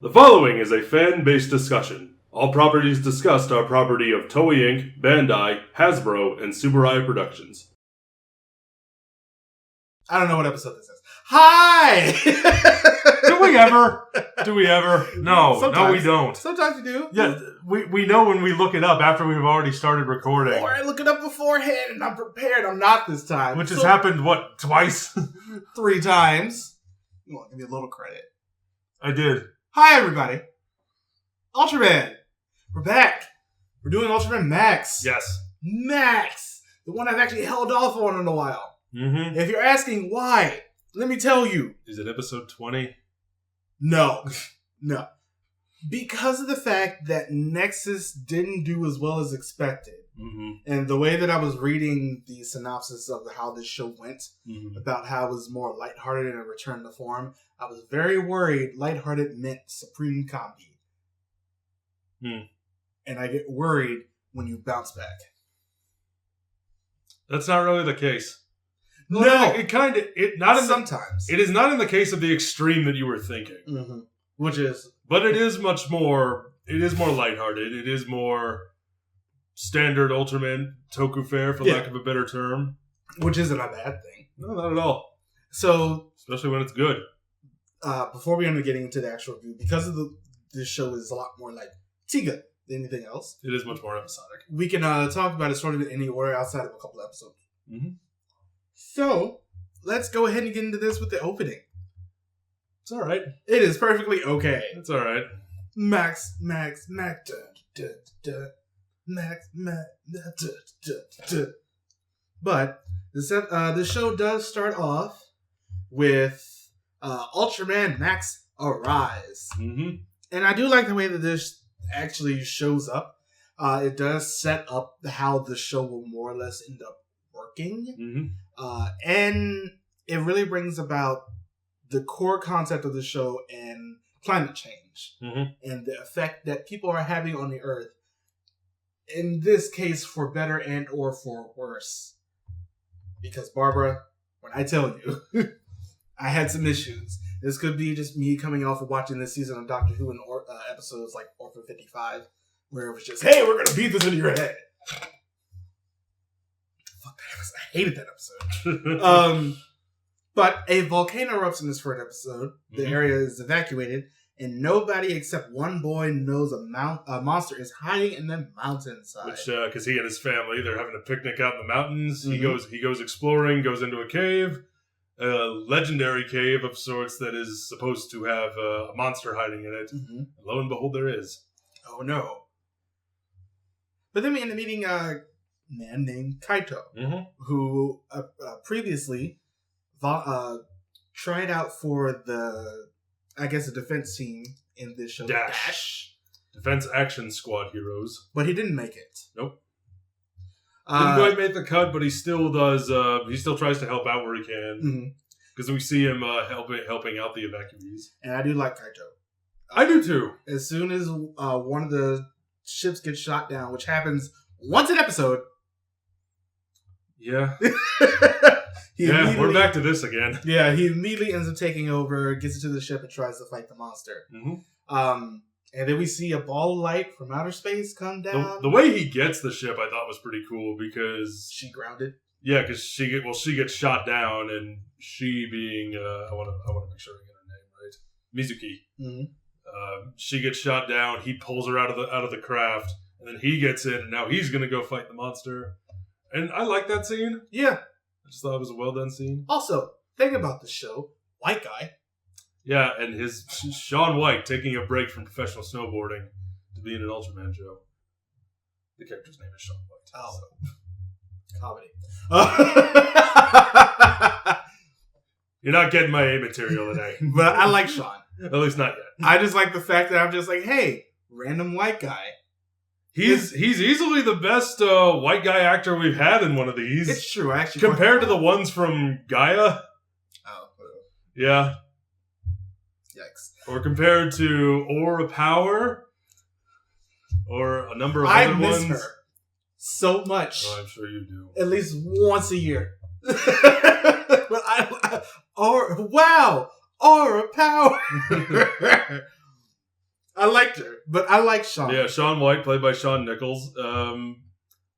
The following is a fan-based discussion. All properties discussed are property of Toei Inc., Bandai, Hasbro, and Subaru Productions. I don't know what episode this is. Hi! Do we ever? No, Sometimes. No, we don't. Sometimes you do. Yeah, we know when we look it up after we've already started recording. Or I look it up beforehand and I'm prepared. I'm not this time. Which has happened, what, twice? 3 times. Well, I'll give you a little credit. I did. Hi, everybody. Ultraman. We're back. We're doing Ultraman Max. Yes. Max. The one I've actually held off on in a while. Mm-hmm. If you're asking why, let me tell you. Is it episode 20? No. No. Because of the fact that Nexus didn't do as well as expected. Mm-hmm. And the way that I was reading the synopsis of how this show went, about how it was more lighthearted and a return to form, I was very worried lighthearted meant supreme comedy. And I get worried when you bounce back. That's not really the case. No, it kind of not in sometimes. It is not in the case of the extreme that you were thinking. Which is, but it is much more. It is more lighthearted. It is more standard Ultraman toku fare, for lack of a better term. Which isn't a bad thing. No, not at all. So, especially when it's good. Before we end up getting into the actual review, because of this show is a lot more like Tiga than anything else. It is much more episodic. We can talk about it sort of in any order outside of a couple episodes. So, let's go ahead and get into this with the opening. It's alright. It is perfectly okay. It's alright. Max, da, da, da, Max, da, da, da. But, the show does start off with Ultraman Max Arise. And I do like the way that this actually shows up. It does set up how the show will more or less end up working. And it really brings about the core concept of the show and climate change. And the effect that people are having on the Earth. In this case, for better and or for worse. Because, Barbara, when I tell you, I had some issues. This could be just me coming off of watching this season of Doctor Who in episodes like Orphan 55, where it was just, hey, we're going to beat this into your head. Fuck that episode. I hated that episode. But a volcano erupts in this first episode. The area is evacuated, and nobody except one boy knows a monster is hiding in the mountainside. Which, because he and his family, they're having a picnic out in the mountains. He goes exploring, goes into a cave, a legendary cave of sorts that is supposed to have a monster hiding in it. And lo and behold, there is. Oh no! But then we end up meeting a man named Kaito, who previously tried out for the, I guess, a defense team in this show. Dash. Defense Action Squad Heroes. But he didn't make it. Nope. Didn't quite make the cut, but he still does. He still tries to help out where he can. Because we see him helping out the evacuees. And I do like Kaito. I do too. As soon as one of the ships gets shot down, which happens once an episode. Yeah. We're back to this again. Yeah, he immediately ends up taking over, gets into the ship, and tries to fight the monster. And then we see a ball of light from outer space come down. The way he gets the ship, I thought was pretty cool because she grounded. Yeah, because she gets shot down, and she being I want to make sure I get her name right, Mizuki. She gets shot down. He pulls her out of the craft, and then he gets in, and now he's gonna go fight the monster. And I like that scene. Yeah. I just thought it was a well done scene. Also, think about the show. White guy. Yeah, and his Shaun White taking a break from professional snowboarding to be in an Ultraman show. The character's name is Shaun White. Oh. So. Comedy. You're not getting my A material today. But I like Shaun. At least not yet. I just like the fact that I'm just like, hey, random white guy. He's easily the best white guy actor we've had in one of these. It's true, actually. Compared to the ones from Gaia. Oh. Yeah. Yikes. Or compared to Aura Power. Or a number of other ones. I miss her so much. Oh, I'm sure you do. At least once a year. But wow! Aura Power! I liked her, but I like Sean. Yeah, Shaun White, played by Shawn Nichols,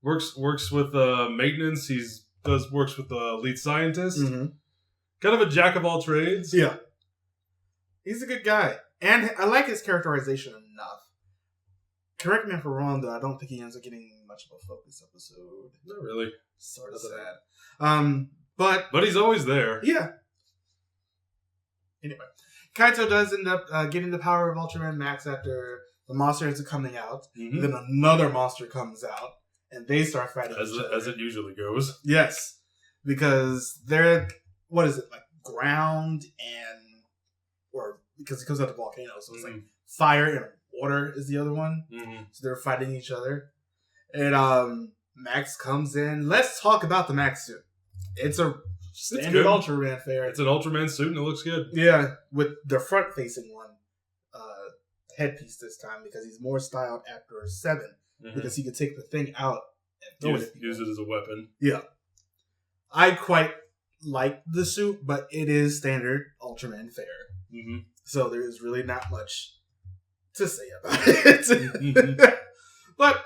works with maintenance. Works with the lead scientist. Mm-hmm. Kind of a jack of all trades. Yeah. He's a good guy. And I like his characterization enough. Correct me if I'm wrong, though. I don't think he ends up getting much of a focus episode. Not really. Sort of sad. But he's always there. yeah. Anyway, Kaito does end up getting the power of Ultraman Max after the monster ends up coming out. Mm-hmm. Then another monster comes out, and they start fighting As it usually goes. Yes. Because they're, what is it, like ground or because it comes out the volcano, so it's like fire and water is the other one. Mm-hmm. So they're fighting each other. And Max comes in. Let's talk about the Max suit. It's a standard Ultraman fare. It's an Ultraman suit and it looks good. Yeah, with the front-facing one headpiece this time because he's more styled after 7 because he could take the thing out and throw it. Use it as a weapon. Yeah. I quite like the suit, but it is standard Ultraman fare. Mm-hmm. So there is really not much to say about it. But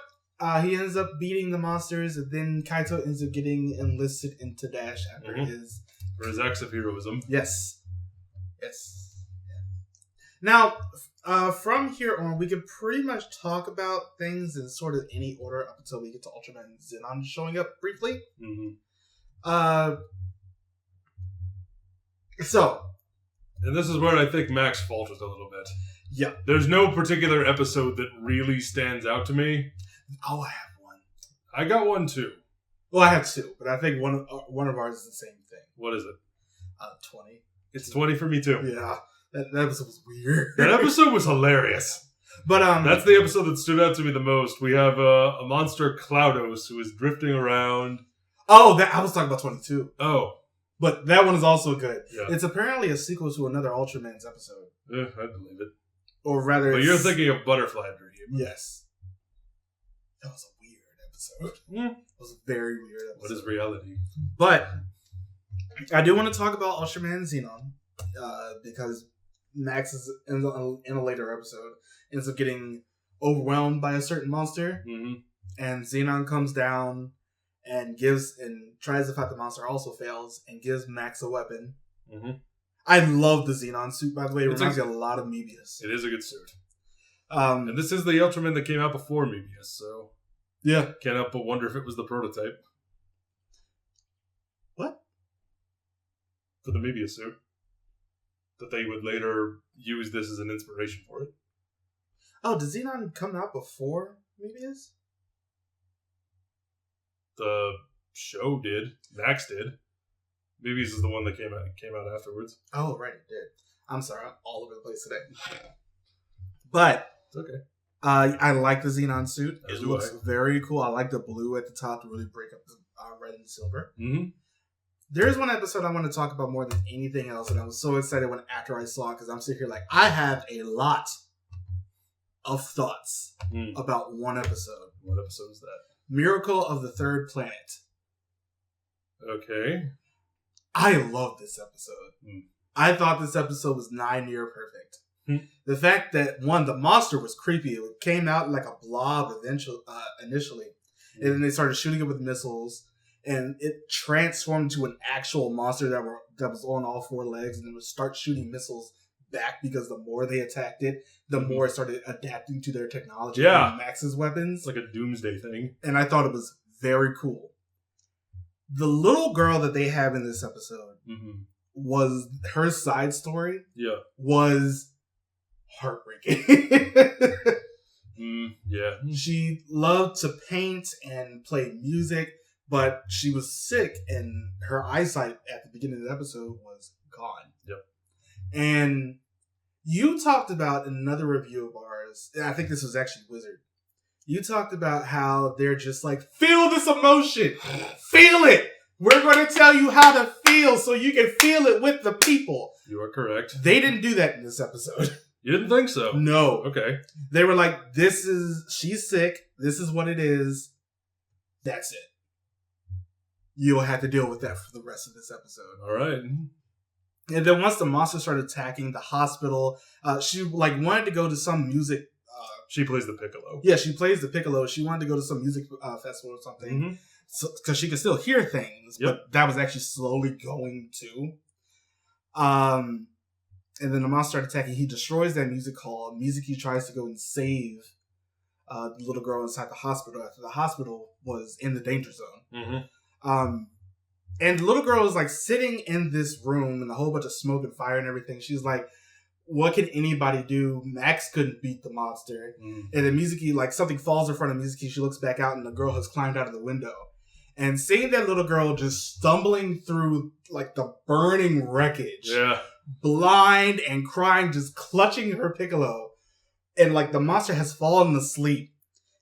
he ends up beating the monsters, and then Kaito ends up getting enlisted into Dash after for his acts of heroism. Yes. Now, from here on, we can pretty much talk about things in sort of any order up until we get to Ultraman Xenon showing up briefly. Mm-hmm. And this is where I think Max falters a little bit. Yeah. There's no particular episode that really stands out to me. Oh, I have one. I got one too. Well, I have 2, but I think one of ours is the same thing. What is it? 20. It's 20 for me too. Yeah. That episode was weird. That episode was hilarious. But that's the episode that stood out to me the most. We have a monster Cloudos who is drifting around. Oh, I was talking about 22. Oh. But that one is also good. Yeah. It's apparently a sequel to another Ultraman's episode. I believe it. Or rather, but you're thinking of Butterfly Dream. Yes. That was a weird episode. It was a very weird episode. What is reality? But I do want to talk about Ultraman Xenon because Max is in a later episode ends up getting overwhelmed by a certain monster, and Xenon comes down and tries to fight the monster. Also fails and gives Max a weapon. Mm-hmm. I love the Xenon suit, by the way. It reminds me a lot of Mebius. It is a good suit. And this is the Ultraman that came out before Mebius, so yeah, can't help but wonder if it was the prototype. What? For the Mebius suit. That they would later use this as an inspiration for it. Oh, did Xenon come out before Mebius? The show did. Max did. Mebius is the one that came out afterwards. Oh, right, it did. I'm sorry, I'm all over the place today. But it's okay. I like the Xenon suit. It looks very cool. I like the blue at the top to really break up the red and silver. Mm-hmm. There's one episode I want to talk about more than anything else, and I was so excited after I saw it because I'm sitting here like, I have a lot of thoughts about one episode. What episode is that? Miracle of the Third Planet. Okay. I love this episode. I thought this episode was nigh near perfect. The fact that, one, the monster was creepy. It came out like a blob initially. And then they started shooting it with missiles. And it transformed into an actual monster that was on all 4 legs. And then would start shooting missiles back because the more they attacked it, the more it started adapting to their technology. Yeah. And Max's weapons. It's like a doomsday thing. And I thought it was very cool. The little girl that they have in this episode was her side story. Yeah. Was heartbreaking. Yeah. She loved to paint and play music, but she was sick and her eyesight at the beginning of the episode was gone. Yep. And you talked about in another review of ours, and I think this was actually Wizard. You talked about how they're just like, feel this emotion. Feel it. We're going to tell you how to feel so you can feel it with the people. You are correct. They didn't do that in this episode. You didn't think so? No. Okay. They were like, she's sick. This is what it is. That's it. You'll have to deal with that for the rest of this episode. All right. And then once the monster started attacking the hospital, she like wanted to go to some music. She plays the piccolo. Yeah, she plays the piccolo. She wanted to go to some music festival or something, because she could still hear things. Yep. But that was actually slowly going to. And then the monster started attacking. He destroys that music hall. Mizuki tries to go and save the little girl inside the hospital after the hospital was in the danger zone. And the little girl is like sitting in this room and a whole bunch of smoke and fire and everything. She's like, what can anybody do? Max couldn't beat the monster. And then Mizuki, like something falls in front of Mizuki. She looks back out and the girl has climbed out of the window. And seeing that little girl just stumbling through like the burning wreckage, blind and crying, just clutching her piccolo. And like the monster has fallen asleep.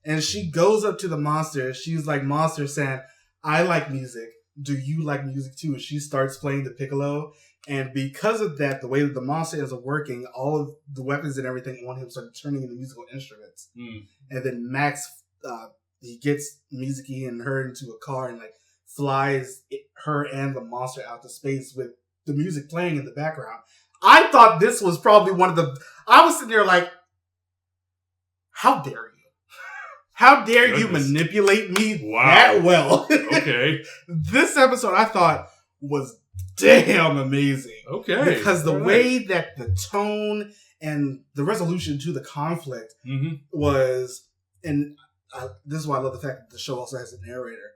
And she goes up to the monster. She's like, Monster saying, I like music. Do you like music too? And she starts playing the piccolo. And because of that, the way that the monster is working, all of the weapons and everything on him start turning into musical instruments. And then Max, he gets Mizuki and her into a car and like flies her and the monster out to space with the music playing in the background. I thought this was probably one of the... I was sitting there like, how dare you? How dare you manipulate me that well? Okay. This episode I thought was damn amazing. Okay. Because the way that the tone and the resolution to the conflict was, and this is why I love the fact that the show also has a narrator.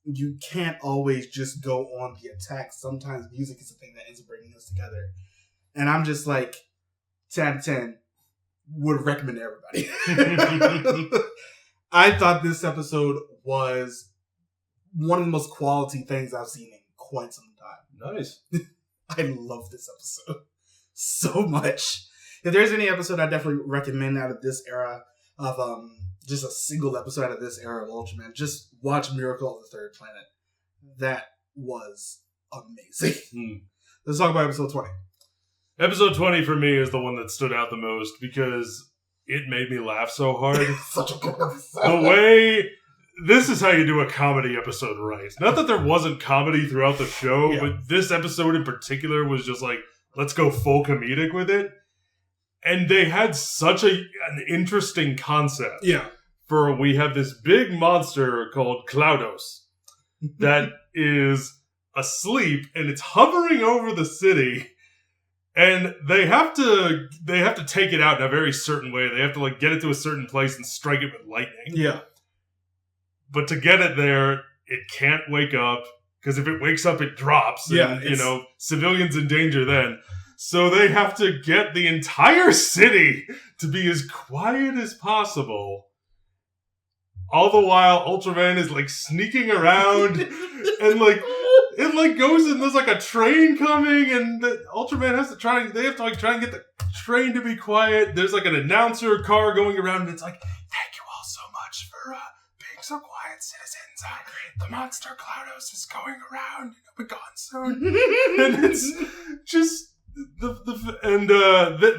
You can't always just go on the attack. Sometimes music is the thing that ends up bringing us together. And I'm just like, 10 out of 10. Would recommend to everybody. I thought this episode was one of the most quality things I've seen in quite some time. Nice. I love this episode so much. If there's any episode I definitely recommend out of this era of just a single episode out of this era of Ultraman, just watch Miracle of the Third Planet. That was amazing. Let's talk about episode 20. Episode 20 for me is the one that stood out the most because it made me laugh so hard. Such a good episode. The way... This is how you do a comedy episode right. Not that there wasn't comedy throughout the show, but this episode in particular was just like, let's go full comedic with it. And they had such an interesting concept. Yeah. For we have this big monster called Cloudos that is asleep and it's hovering over the city. And they have to take it out in a very certain way. They have to like get it to a certain place and strike it with lightning. Yeah. But to get it there, it can't wake up because if it wakes up, it drops. And, you know, civilians in danger then. So they have to get the entire city to be as quiet as possible. All the while, Ultraman is like sneaking around and like. It like goes and there's like a train coming and the Ultraman has to try and get the train to be quiet. There's like an announcer car going around and it's like, thank you all so much for being so quiet, citizens. The monster Cloudos is going around. He'll be gone soon. And it's just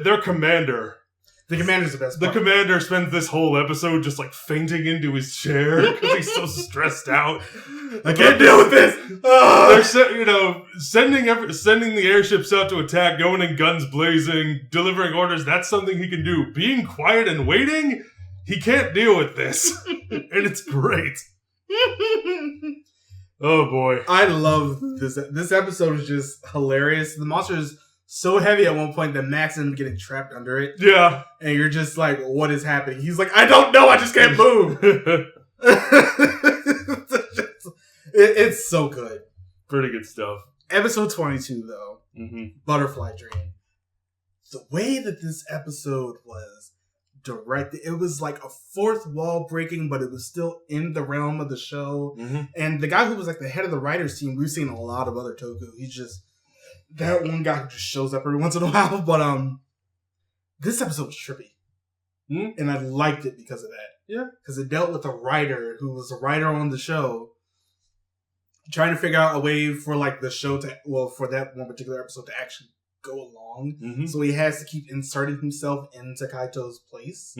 their commander. The commander's the best part. The commander spends this whole episode just like fainting into his chair because he's so stressed out. I can't deal with this. They're sending the airships out to attack, going in guns blazing, delivering orders. That's something he can do. Being quiet and waiting, he can't deal with this, and it's great. Oh boy, I love this. This episode is just hilarious. The monster is so heavy at one point that Max ends up getting trapped under it. Yeah. And you're just like, what is happening? He's like, I don't know, I just can't move. It's so good. Pretty good stuff. Episode 22, though. Butterfly Dream. The way that this episode was directed, it was like a fourth wall breaking, but it was still in the realm of the show. And the guy who was like the head of the writers team, we've seen a lot of other Toku. He's just that one guy who just shows up every once in a while. But this episode was trippy. And I liked it because of that. Yeah. Because it dealt with a writer who was a writer on the show trying to figure out a way for like the show for that one particular episode to actually go along. So he has to keep inserting himself into Kaito's place.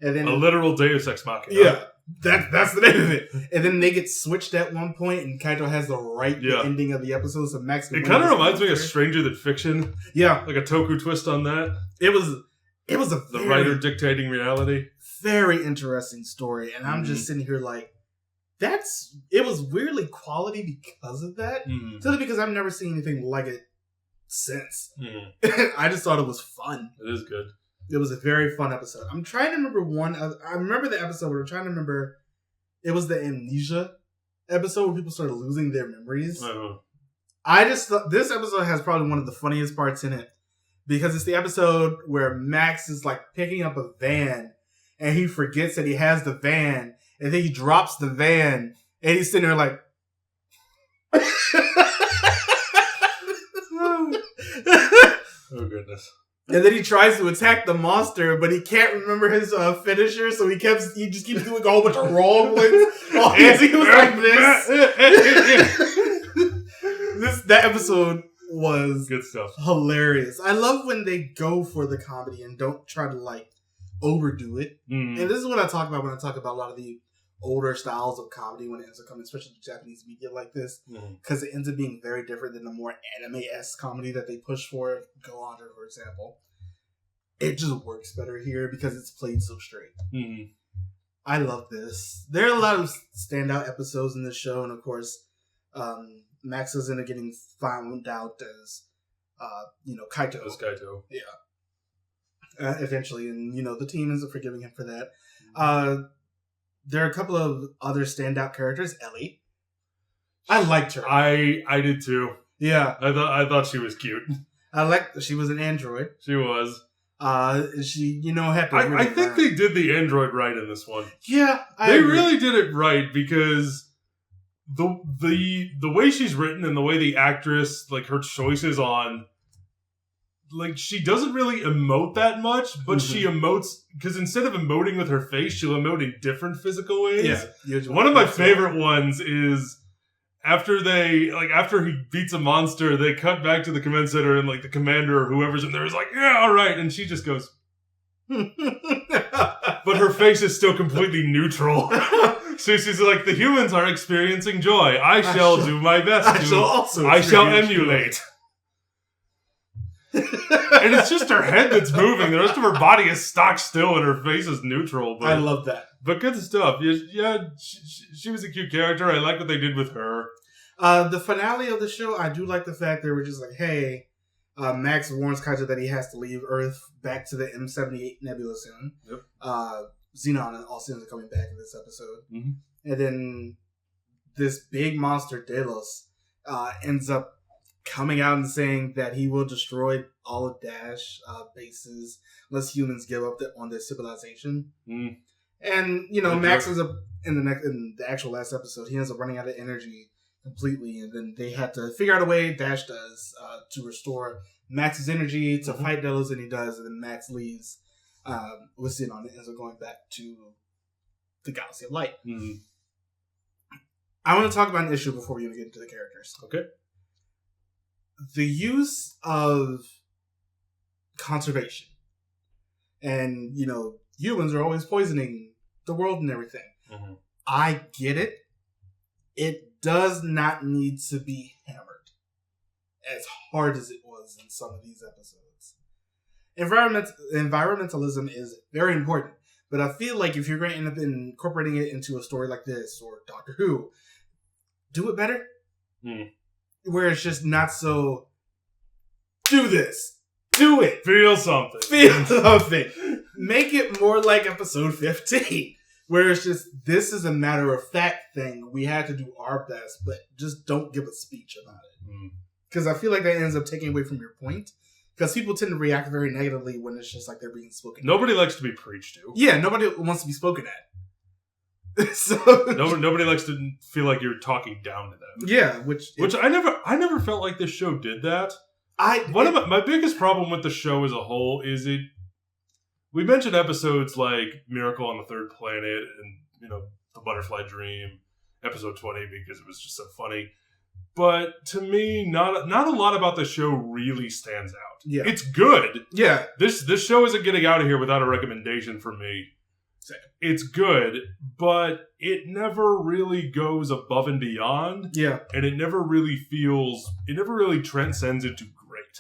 And then a literal Deus Ex Machina. Yeah, that's the name of it. And then they get switched at one point, and Kaito has to write the ending of the episode, so Max. It kind of reminds me of Stranger Than Fiction. Yeah, like a Toku twist on that. It was the writer dictating reality. Very interesting story, and I'm just sitting here like, it was weirdly quality because of that. Simply because I've never seen anything like it since. I just thought it was fun. It is good. It was a very fun episode. I'm trying to remember I remember the episode, but I'm trying to remember. It was the amnesia episode where people started losing their memories. I just thought this episode has probably one of the funniest parts in it because it's the episode where Max is like picking up a van and he forgets that he has the van, and then he drops the van and he's sitting there like. Oh goodness. And then he tries to attack the monster, but he can't remember his finisher, so he just keeps doing a whole bunch of wrong ones. All he was like this. That episode was good stuff. Hilarious. I love when they go for the comedy and don't try to like overdo it. And this is what I talk about when I talk about a lot of the older styles of comedy when it ends up coming, especially to Japanese media like this, because it ends up being very different than the more anime-esque comedy that they push for. Go on, for example. It just works better here because it's played so straight. I love this. There are a lot of standout episodes in this show, and of course, Max is end up getting found out as, Kaito. As Kaito. Yeah. Eventually, and, the team ends up forgiving him for that. There are a couple of other standout characters. Ellie. I liked her. I did too. Yeah. I thought she was cute. She was an android. She was. She, had to... I think they did the android right in this one. Yeah. They really did it right because the way she's written and the way the actress, like her choices on... Like, she doesn't really emote that much, but she emotes... Because instead of emoting with her face, she'll emote in different physical ways. Yeah. One of my favorite ones is... After he beats a monster, they cut back to the command center and, like, the commander or whoever's in there is like, yeah, all right. And she just goes... But her face is still completely neutral. So she's like, the humans are experiencing joy. I shall do my best. I shall emulate. And it's just her head that's moving. The rest of her body is stock still and her face is neutral. But, I love that. But good stuff. Yeah, she was a cute character. I like what they did with her. The finale of the show, I do like the fact they were just like, hey, Max warns Kaito that he has to leave Earth back to the M78 Nebula soon. Yep. Xenon and all Xenons are coming back in this episode. And then this big monster, Delos, ends up coming out and saying that he will destroy all of Dash bases unless humans give up on their civilization. And Max ends up in the actual last episode, he ends up running out of energy completely, and then they had to figure out a way, Dash does, to restore Max's energy to fight Delos, and he does, and then Max leaves with Xenon and ends up going back to the Galaxy of Light. I want to talk about an issue before we even get into the characters. Okay. The use of conservation. And, humans are always poisoning the world and everything. I get it. It does not need to be hammered as hard as it was in some of these episodes. Environmentalism is very important, but I feel like if you're going to end up incorporating it into a story like this or Doctor Who, do it better. Where it's just not so, do this, do it. Feel something. Make it more like episode 15, where it's just, this is a matter of fact thing. We had to do our best, but just don't give a speech about it. Because I feel like that ends up taking away from your point. Because people tend to react very negatively when it's just like they're being spoken Nobody likes to be preached to. Yeah, nobody wants to be spoken at. So nobody likes to feel like you're talking down to them. Yeah, which I never felt like this show did that. My biggest problem with the show as a whole is we mentioned episodes like Miracle on the Third Planet and The Butterfly Dream, episode 20 because it was just so funny. But to me, not a lot about the show really stands out. Yeah, it's good. Yeah, this show isn't getting out of here without a recommendation from me. It's good, but it never really goes above and beyond. Yeah. And it never really transcends into great.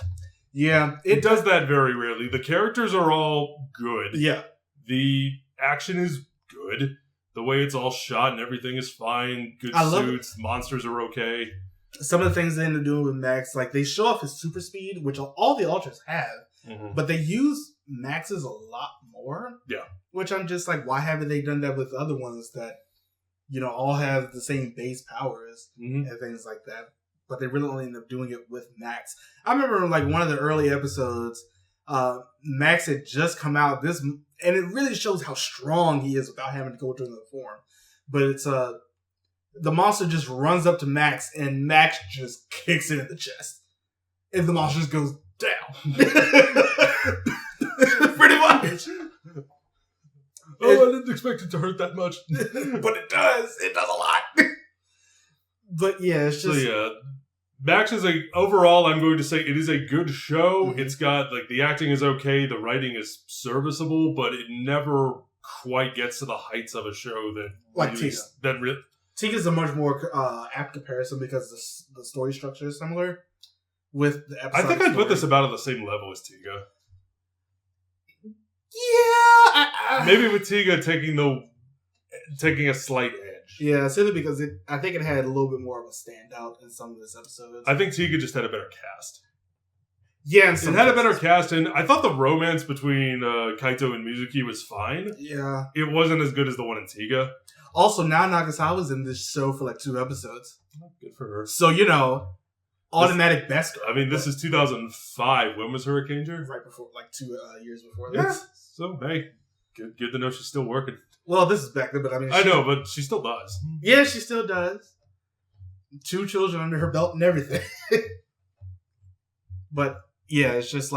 Yeah. It does that very rarely. The characters are all good. Yeah. The action is good. The way it's all shot and everything is fine. Good suits. Monsters are okay. Some of the things they end up doing with Max, like they show off his super speed, which all the Ultras have, but they use Max's a lot more. Yeah. Which I'm just like, why haven't they done that with other ones that, all have the same base powers and things like that? But they really only end up doing it with Max. I remember like one of the early episodes, Max had just come out, and it really shows how strong he is without having to go through the form. But it's the monster just runs up to Max, and Max just kicks it in the chest. And the monster just goes down. Pretty much. I didn't expect it to hurt that much. But it does. It does a lot. But yeah, it's just... So Max is overall, I'm going to say it is a good show. Mm-hmm. It's got, the acting is okay, the writing is serviceable, but it never quite gets to the heights of a show that... Like Tika. Tika's a much more apt comparison because the story structure is similar with the episode. I think I'd put this about on the same level as Tika. Yeah, maybe with Tika taking a slight edge. Yeah, simply because I think it had a little bit more of a standout in some of its episodes. I think Tika just had a better cast. Yeah, it had a better cast, and I thought the romance between Kaito and Mizuki was fine. Yeah, it wasn't as good as the one in Tika. Also, now Nagasawa's in this show for 2 episodes. Good for her. So automatic best girl. I mean, this is 2005. When was Hurricane Jer? Right before, 2 years before this. Yeah. So, hey, good to know she's still working. Well, this is back then, but I mean... I know, but she still does. Yeah, she still does. 2 children under her belt and everything. But, yeah, it's just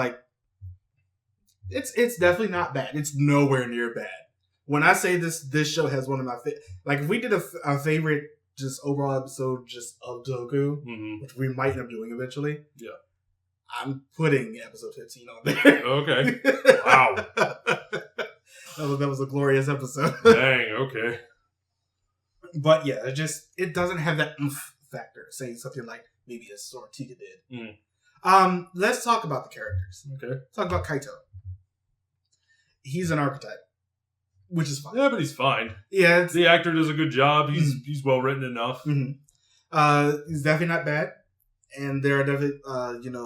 it's definitely not bad. It's nowhere near bad. When I say this show has one of my favorite... if we did a favorite just overall episode just of Doku, which we might end up doing eventually. Yeah. I'm putting episode 15 on there. Okay. Wow. That was a glorious episode. Dang, okay. But yeah, it doesn't have that oomph factor, saying something like maybe a Sword Tika did. Let's talk about the characters. Okay. Talk about Kaito. He's an archetype, which is fine. Yeah, but he's fine. Yeah. The actor does a good job. He's well written enough. He's definitely not bad. And there are definitely,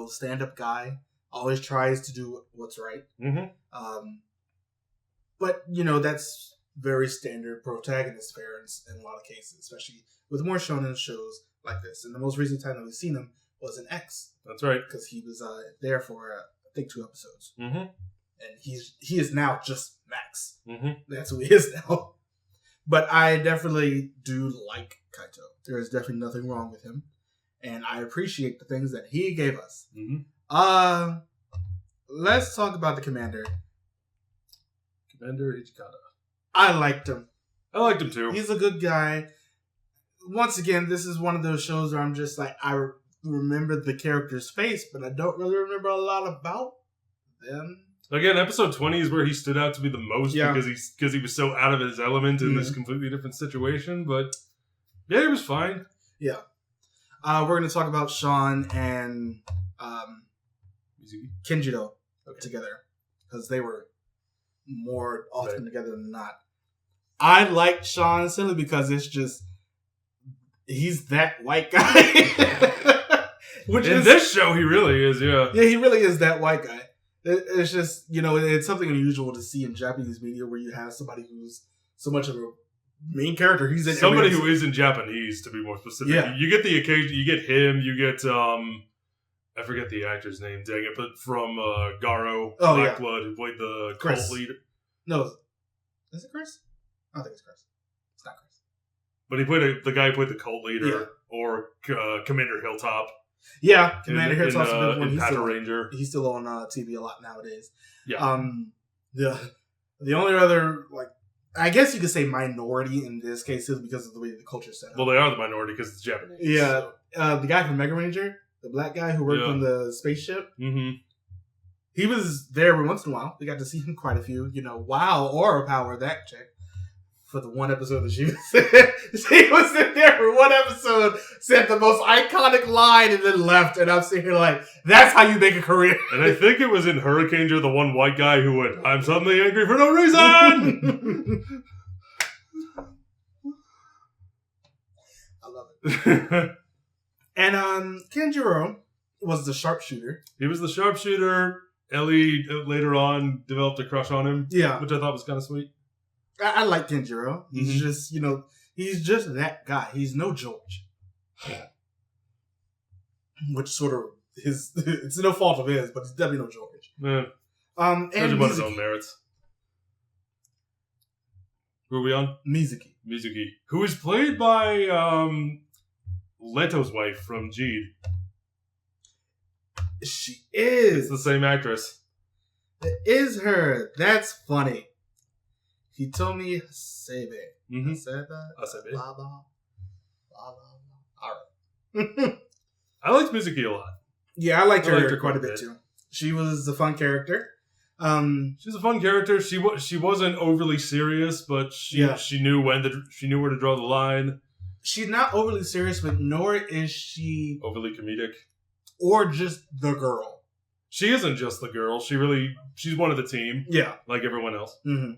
stand-up guy. Always tries to do what's right. But, that's very standard protagonist fare in a lot of cases, especially with more shonen shows like this. And the most recent time that we've seen him was in X. That's right. Because he was there for, I think, 2 episodes. And he is now just Max. That's who he is now. But I definitely do like Kaito. There is definitely nothing wrong with him. And I appreciate the things that he gave us. Let's talk about the commander. Commander Ichikata. I liked him. I liked him too. He's a good guy. Once again, this is one of those shows where I'm just I remember the character's face, but I don't really remember a lot about them. Again, episode 20 is where he stood out to be the most because he was so out of his element in this completely different situation. But yeah, he was fine. Yeah. We're going to talk about Sean and Kenjiro together because they were more often together than not. I like Sean simply because it's just he's that white guy. In this show, he really is, yeah. Yeah, he really is that white guy. It's just, it's something unusual to see in Japanese media where you have somebody who's so much of a main character. He's in somebody who is in Japanese, to be more specific. Yeah. You get the occasion. You get him. You get I forget the actor's name. Dang it! But from Garo Blackblood, who played the cult leader. No, is it Chris? I don't think it's Chris. It's not Chris. But he played the guy who played the cult leader, or Commander Hilltop. Yeah, Commander Hilltop's a good one. He's still on TV a lot nowadays. Yeah. The only other I guess you could say minority in this case is because of the way the culture's set up. Well, they are the minority because it's Japanese. Yeah. So. The guy from Mega Ranger, the black guy who worked on the spaceship, he was there every once in a while. We got to see him quite a few. Wow, aura power that chick. For the one episode that she was in. She was in there for one episode, said the most iconic line, and then left. And I'm sitting here like, that's how you make a career. And I think it was in Hurricaneger, the one white guy who went, I'm suddenly angry for no reason! I love it. And Kenjiro was the sharpshooter. He was the sharpshooter. Ellie later on developed a crush on him. Yeah. Which I thought was kind of sweet. I like Kenjiro. He's just, he's just that guy. He's no George. Which sort of it's no fault of his, but it's definitely no George. Yeah. And about his own merits. Who are we on? Mizuki. Who is played by Leto's wife from Jeed. She is. It's the same actress. It is her. That's funny. Hitomi Hasebe. Mm-hmm. Hasebe. Blah, blah. Blah, blah, blah. All right. I liked Mizuki a lot. Yeah, I liked her quite a bit too. She was a fun character. She's a fun character. She wasn't overly serious, but she knew where to draw the line. She's not overly serious, but nor is she overly comedic or just the girl. She isn't just the girl. She's one of the team. Yeah, like everyone else. Mm-hmm.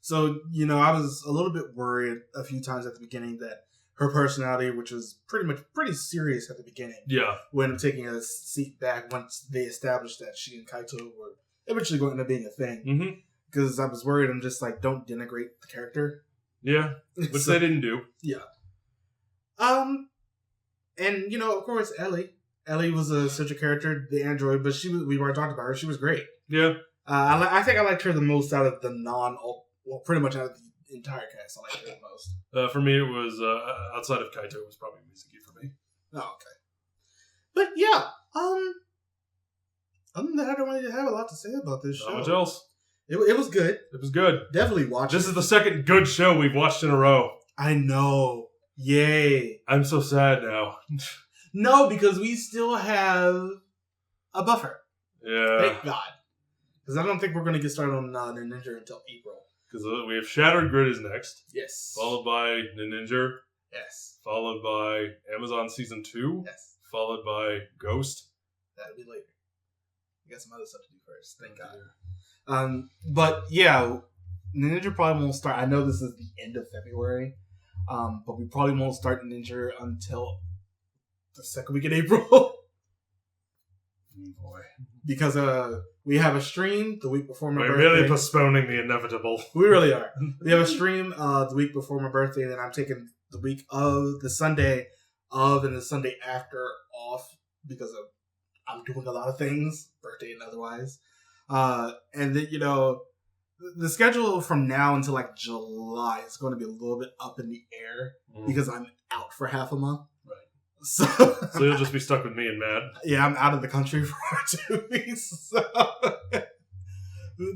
So I was a little bit worried a few times at the beginning that her personality, which was pretty serious at the beginning, would end up taking a seat back once they established that she and Kaito were eventually going to end up being a thing. Because I was worried, I'm just like, don't denigrate the character. Yeah, which they didn't do. Yeah. And of course, Ellie. Ellie was a such a character, the android, but we already talked about her. She was great. Yeah. I think I liked her the most out of the pretty much out of the entire cast. I liked her the most. For me, it was outside of Kaito, it was probably Mizuki for me. Oh, okay. But yeah, other than that, I don't really have a lot to say about this show. Not much else. It was good. It was good. Definitely watch it. This is the second good show we've watched in a row. I know. Yay. I'm so sad now. No, because we still have a buffer. Yeah. Thank God. Because I don't think we're going to get started on Ninja until April. Because we have Shattered Grid is next. Yes. Followed by Ninja. Yes. Followed by Amazon Season 2. Yes. Followed by Ghost. That'll be later. We got some other stuff to do first. Thank God. But yeah, Ninja probably won't start. I know this is the end of February. But we probably won't start Ninja until the second week in April. Boy. Because we have a stream the week before my birthday. We're really postponing the inevitable. We really are. We have a stream the week before my birthday, and then I'm taking the week of the Sunday of and the Sunday after off because I'm doing a lot of things, birthday and otherwise. And then, the schedule from now until like July is going to be a little bit up in the air because I'm out for half a month. Right. So you'll just be stuck with me and Matt. Yeah, I'm out of the country for 2 weeks. So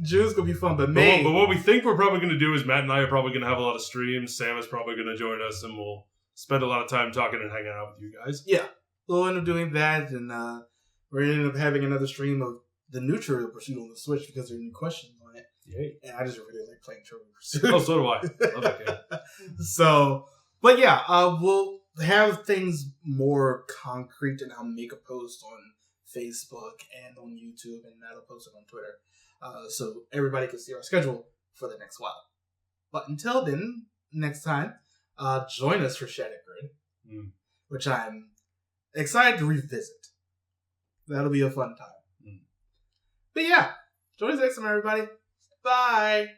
June's going to be fun, but May. But what we think we're probably going to do is Matt and I are probably going to have a lot of streams. Sam is probably going to join us, and we'll spend a lot of time talking and hanging out with you guys. Yeah. We'll end up doing that, and we're going to end up having another stream of the new Trivial Pursuit on the Switch because there are new questions on it. Yay. And I just really like playing Trivial Pursuit. Oh, so do I. Love that game. So, but yeah, we'll have things more concrete, and I'll make a post on Facebook and on YouTube, and that'll post it on Twitter. So everybody can see our schedule for the next while. But until then, next time, join us for Shattered Grid, which I'm excited to revisit. That'll be a fun time. But yeah, join us next time, everybody. Bye.